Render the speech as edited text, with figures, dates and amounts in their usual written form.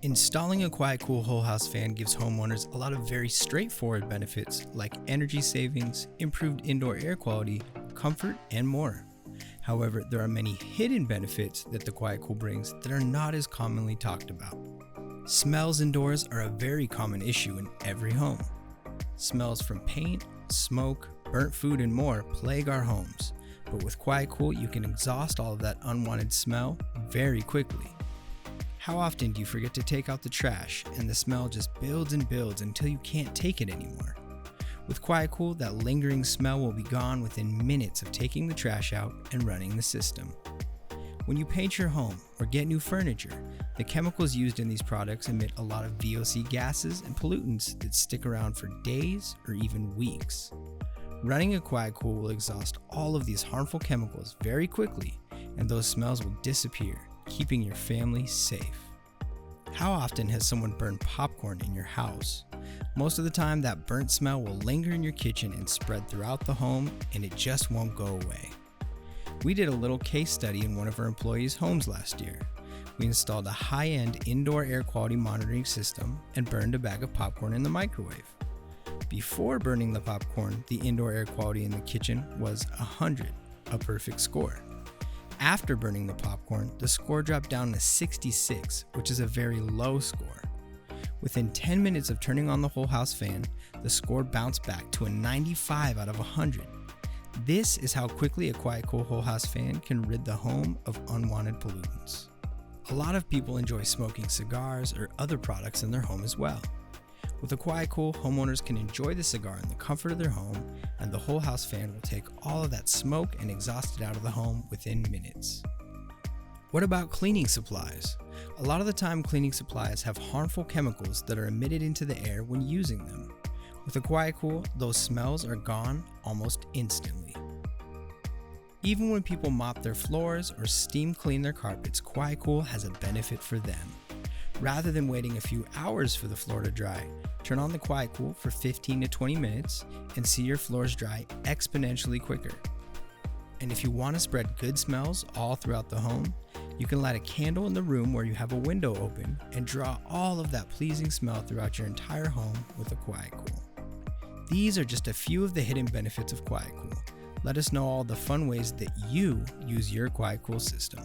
Installing a QuietCool whole house fan gives homeowners a lot of very straightforward benefits like energy savings, improved indoor air quality, comfort, and more. However, there are many hidden benefits that the QuietCool brings that are not as commonly talked about. Smells indoors are a very common issue in every home. Smells from paint, smoke, burnt food, and more plague our homes. But with QuietCool, you can exhaust all of that unwanted smell very quickly. How often do you forget to take out the trash and the smell just builds and builds until you can't take it anymore? With QuietCool, that lingering smell will be gone within minutes of taking the trash out and running the system. When you paint your home or get new furniture, the chemicals used in these products emit a lot of VOC gases and pollutants that stick around for days or even weeks. Running a QuietCool will exhaust all of these harmful chemicals very quickly, and those smells will disappear, keeping your family safe. How often has someone burned popcorn in your house? Most of the time, that burnt smell will linger in your kitchen and spread throughout the home, and it just won't go away. We did a little case study in one of our employees' homes last year. We installed a high-end indoor air quality monitoring system and burned a bag of popcorn in the microwave. Before burning the popcorn, the indoor air quality in the kitchen was 100, a perfect score. After burning the popcorn, the score dropped down to 66, which is a very low score. Within 10 minutes of turning on the whole house fan, the score bounced back to a 95 out of 100. This is how quickly a QuietCool whole house fan can rid the home of unwanted pollutants. A lot of people enjoy smoking cigars or other products in their home as well. With a QuietCool, homeowners can enjoy the cigar in the comfort of their home, and the whole house fan will take all of that smoke and exhaust it out of the home within minutes. What about cleaning supplies? A lot of the time, cleaning supplies have harmful chemicals that are emitted into the air when using them. With a QuietCool, those smells are gone almost instantly. Even when people mop their floors or steam clean their carpets, QuietCool has a benefit for them. Rather than waiting a few hours for the floor to dry, turn on the QuietCool for 15 to 20 minutes and see your floors dry exponentially quicker. And if you want to spread good smells all throughout the home, you can light a candle in the room where you have a window open and draw all of that pleasing smell throughout your entire home with a QuietCool. These are just a few of the hidden benefits of QuietCool. Let us know all the fun ways that you use your QuietCool system.